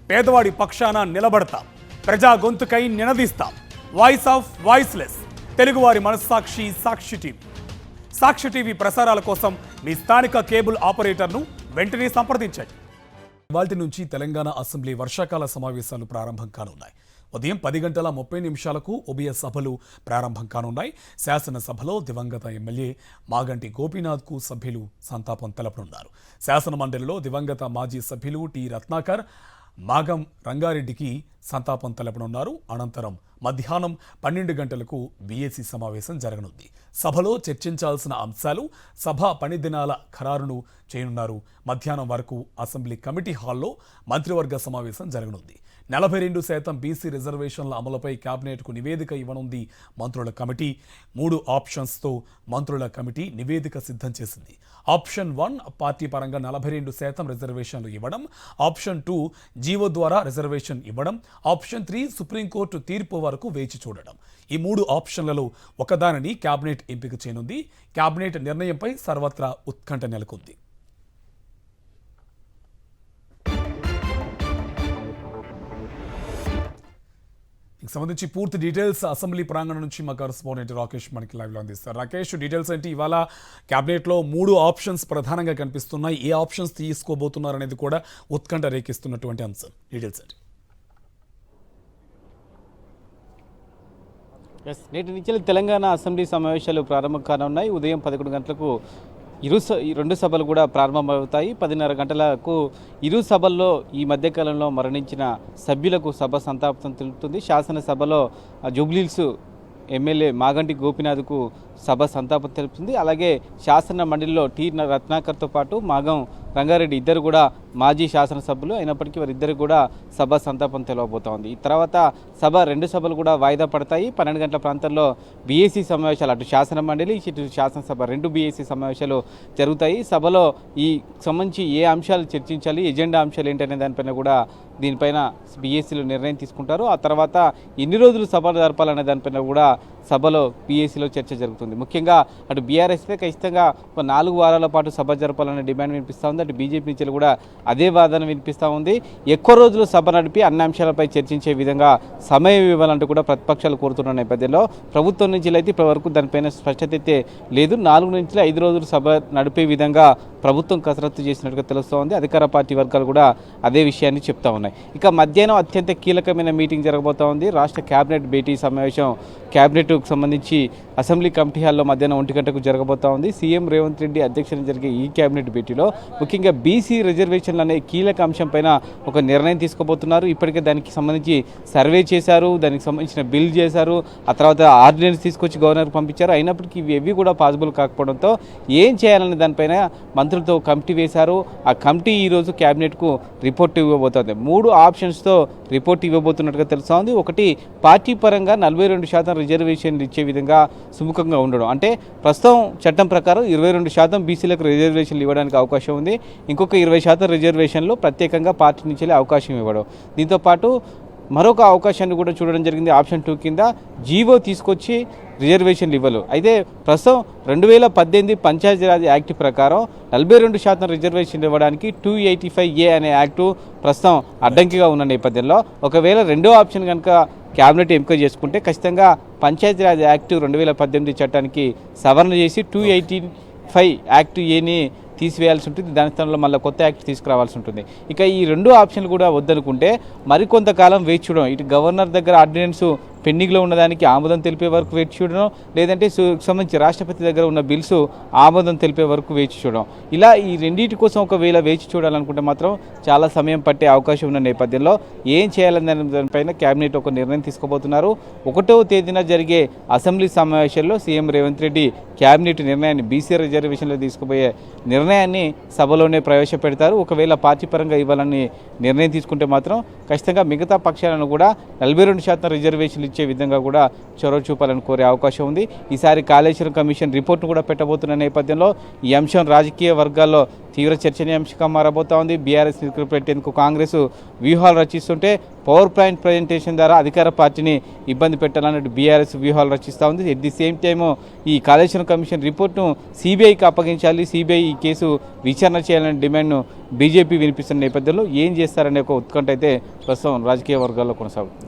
పేదవాడి పక్షాన నిలబడతాం, ప్రజా గొంతుకై నినదిస్తాం. వాయిస్ ఆఫ్ వాయిస్లెస్, తెలుగువారి మనస్సాక్షి సాక్షి టీవీ. సాక్షి టీవీ ప్రసారాల కోసం మీ స్థానిక కేబుల్ ఆపరేటర్ను వెంటనే సంప్రదించండి. ఇవాల్టి నుంచి తెలంగాణ అసెంబ్లీ వర్షాకాల సమావేశాలు ప్రారంభం కానున్నాయి. ఉదయం 10:30 ఉభయ సభలు ప్రారంభం కానున్నాయి. శాసనసభలో దివంగత ఎమ్మెల్యే మాగంటి గోపీనాథ్కు సభ్యులు సంతాపం తెలపనున్నారు. శాసనమండలిలో దివంగత మాజీ సభ్యులు టి రత్నాకర్, మాగం రంగారెడ్డికి సంతాపం తెలపనున్నారు. అనంతరం మధ్యాహ్నం 12 గంటలకు బీఏసీ సమావేశం జరగనుంది. సభలో చర్చించాల్సిన అంశాలు, సభ పని దినాల ఖరారును చేయనున్నారు. మధ్యాహ్నం వరకు అసెంబ్లీ కమిటీ హాల్లో మంత్రివర్గ సమావేశం జరగనుంది. 42% బీసీ రిజర్వేషన్ల అమలుపై కేబినెట్కు నివేదిక ఇవ్వనుంది మంత్రుల కమిటీ. 3 ఆప్షన్స్తో మంత్రుల కమిటీ నివేదిక సిద్ధం చేసింది. ఆప్షన్ 1 పార్టీ పరంగా 42% రిజర్వేషన్లు ఇవ్వడం, ఆప్షన్ 2 జీవో ద్వారా రిజర్వేషన్ ఇవ్వడం, ఆప్షన్ 3 సుప్రీంకోర్టు తీర్పు వరకు వేచి చూడడం. ఈ 3 ఆప్షన్లలో ఒకదానిని కేబినెట్ ఎంపిక చేయనుంది. కేబినెట్ నిర్ణయంపై సర్వత్రా ఉత్కంఠ నెలకొంది. సంబంధించి పూర్తి డీటెయిల్స్ అసెంబ్లీ ప్రాంగణం నుంచి మా కరెస్పాండెంట్ రాకేష్ మనకి లైవ్లో అందిస్తారు. రాకేష్, డీటెయిల్స్ ఏంటి? ఇవాళ క్యాబినెట్లో 3 ఆప్షన్స్ ప్రధానంగా కనిపిస్తున్నాయి. ఏ ఆప్షన్స్ తీసుకోబోతున్నారు అనేది కూడా ఉత్కంఠ రేకిస్తున్నటువంటి అంశం. డీటెయిల్స్ ఏంటి? నేటి నుంచి తెలంగాణ అసెంబ్లీ సమావేశాలు ప్రారంభం కానున్నాయి. ఉదయం 11 గంటలకు రెండు సభలు కూడా ప్రారంభమవుతాయి. 10:30 గంటలకు ఇరు సభల్లో ఈ మధ్యకాలంలో మరణించిన సభ్యులకు సభ సంతాపం తెలుపుతుంది. శాసనసభలో జూబ్లీహిల్స్ ఎమ్మెల్యే మాగంటి గోపీనాథ్కు సభ సంతాపం తెలుపుతుంది. అలాగే శాసన మండలిలో టి రత్నాకర్తో పాటు మాగం రంగారెడ్డి ఇద్దరు కూడా మాజీ శాసనసభ్యులు అయినప్పటికీ వారిద్దరు కూడా సభ సంతాపం తెలవబోతోంది. ఈ తర్వాత రెండు సభలు కూడా వాయిదా పడతాయి. 12 గంటల ప్రాంతంలో బీఏసీ సమావేశాలు, అటు శాసన మండలి ఇటు శాసనసభ 2 బీఏసీ సమావేశాలు జరుగుతాయి. సభలో ఈ సంబంధించి ఏ అంశాలు చర్చించాలి, ఎజెండా అంశాలు ఏంటనే దానిపైన కూడా దీనిపైన బీఏసీలో నిర్ణయం తీసుకుంటారు. ఆ తర్వాత ఎన్ని రోజులు సభ జరపాలనే దానిపైన కూడా సభలో బీఏసీలో చర్చ జరుగుతుంది. ముఖ్యంగా అటు బీఆర్ఎస్పై ఖచ్చితంగా ఒక 4 వారాల పాటు సభ జరపాలనే డిమాండ్ వినిపిస్తూ ఉంది. అటు బీజేపీ నుంచి కూడా అదే వాదన వినిపిస్తూ ఉంది. ఎక్కువ రోజులు సభ నడిపి అన్ని అంశాలపై చర్చించే విధంగా సమయం ఇవ్వాలంటూ కూడా ప్రతిపక్షాలు కోరుతున్న నేపథ్యంలో ప్రభుత్వం నుంచి అయితే ఇప్పటివరకు దానిపైన స్పష్టత అయితే లేదు. 4 నుంచి 5 రోజులు సభ నడిపే విధంగా ప్రభుత్వం కసరత్తు చేసినట్టుగా తెలుస్తోంది. అధికార పార్టీ వర్గాలు కూడా అదే విషయాన్ని చెప్తా ఉన్నాయి. ఇక మధ్యాహ్నం అత్యంత కీలకమైన మీటింగ్ జరగబోతా ఉంది. రాష్ట్ర కేబినెట్ భేటీ సమావేశం కేబినెట్కు సంబంధించి అసెంబ్లీ కమిటీ హాల్లో మధ్యాహ్నం 1 గంటకు జరగబోతా ఉంది. సీఎం రేవంత్ రెడ్డి అధ్యక్షతన జరిగే ఈ కేబినెట్ భేటీలో ముఖ్యంగా బీసీ రిజర్వేషన్లు అనే కీలక అంశం పైన ఒక నిర్ణయం తీసుకోబోతున్నారు. ఇప్పటికే దానికి సంబంధించి సర్వే చేశారు, దానికి సంబంధించిన బిల్ చేశారు, ఆ తర్వాత ఆర్డినెన్స్ తీసుకొచ్చి గవర్నర్కి పంపించారు. అయినప్పటికీ ఇవి కూడా పాసిబుల్ కాకపోవడంతో ఏం చేయాలనే దానిపైన మంత్రులతో కమిటీ వేశారు. ఆ కమిటీ ఈరోజు కేబినెట్కు రిపోర్ట్ ఇవ్వబోతోంది. 3 ఆప్షన్స్తో రిపోర్ట్ ఇవ్వబోతున్నట్టుగా తెలుస్తోంది. ఒకటి, పార్టీ పరంగా 42% రిజర్వేషన్లు ఇచ్చే విధంగా సుముఖంగా ఉండడం. అంటే ప్రస్తుతం చట్టం ప్రకారం 22% బీసీలకు రిజర్వేషన్లు ఇవ్వడానికి అవకాశం ఉంది. ఇంకొక 20% రిజర్వేషన్లు ప్రత్యేకంగా పార్టీ నుంచి అవకాశం ఇవ్వడం. దీంతోపాటు మరొక అవకాశాన్ని కూడా చూడడం జరిగింది. ఆప్షన్ 2 కింద జీవో తీసుకొచ్చి రిజర్వేషన్లు ఇవ్వరు. అయితే ప్రస్తుతం 2018 పంచాయతీరాజ్ యాక్ట్ ప్రకారం 42% రిజర్వేషన్లు ఇవ్వడానికి 285A అనే యాక్టు ప్రస్తుతం అడ్డంకిగా ఉన్న నేపథ్యంలో ఒకవేళ రెండో ఆప్షన్ కనుక క్యాబినెట్ ఎంపిక చేసుకుంటే ఖచ్చితంగా పంచాయతీరాజ్ యాక్ట్ 2018 చట్టానికి సవరణ చేసి 285 యాక్ట్ ఏని తీసివేయాల్సి ఉంటుంది. దాని స్థానంలో మళ్ళీ కొత్త యాక్ట్ తీసుకురావాల్సి ఉంటుంది. ఇక ఈ 2 ఆప్షన్లు కూడా వద్దనుకుంటే మరికొంతకాలం వేచి చూడడం, ఇటు గవర్నర్ దగ్గర ఆర్డినెన్స్ పెండింగ్లో ఉన్నదానికి ఆమోదం తెలిపే వరకు వేచి చూడడం, లేదంటే సంబంధించి రాష్ట్రపతి దగ్గర ఉన్న బిల్స్ ఆమోదం తెలిపే వరకు వేచి చూడడం. ఇలా ఈ రెండింటి కోసం ఒకవేళ వేచి చూడాలనుకుంటే మాత్రం చాలా సమయం పట్టే అవకాశం ఉన్న నేపథ్యంలో ఏం చేయాలనే దానిపైన కేబినెట్ ఒక నిర్ణయం తీసుకోబోతున్నారు. 1వ తేదీన జరిగే అసెంబ్లీ సమావేశాల్లో సీఎం రేవంత్ రెడ్డి కేబినెట్ నిర్ణయాన్ని, బీసీ రిజర్వేషన్లో తీసుకుపోయే నిర్ణయాన్ని సభలోనే ప్రవేశపెడతారు. ఒకవేళ పార్టీ పరంగా ఇవ్వాలని నిర్ణయం తీసుకుంటే మాత్రం ఖచ్చితంగా మిగతా పక్షాలను కూడా 42% రిజర్వేషన్లు ఇచ్చే విధంగా కూడా చొరవ చూపాలని కోరే అవకాశం ఉంది. ఈసారి కాళేశ్వరం కమిషన్ రిపోర్ట్ను కూడా పెట్టబోతున్న నేపథ్యంలో ఈ అంశం రాజకీయ వర్గాల్లో తీవ్ర చర్చనీయాంశంగా మారబోతా ఉంది. బీఆర్ఎస్ పెట్టేందుకు కాంగ్రెస్ వ్యూహాలు రచిస్తుంటే పవర్ పాయింట్ ప్రజెంటేషన్ ద్వారా అధికార పార్టీని ఇబ్బంది పెట్టాలన్నట్టు బీఆర్ఎస్ వ్యూహాలు రచిస్తూ ఉంది. ఎట్ ది సేమ్ టైమ్ ఈ కాళేశ్వరం కమిషన్ రిపోర్ట్ను సిబిఐకి అప్పగించాలి, సిబిఐ ఈ కేసు విచారణ చేయాలనే డిమాండ్ను బీజేపీ వినిపిస్తున్న నేపథ్యంలో ఏం చేస్తారనే ఒక ఉత్కంఠ అయితే ప్రస్తుతం రాజకీయ వర్గాల్లో కొనసాగుతుంది.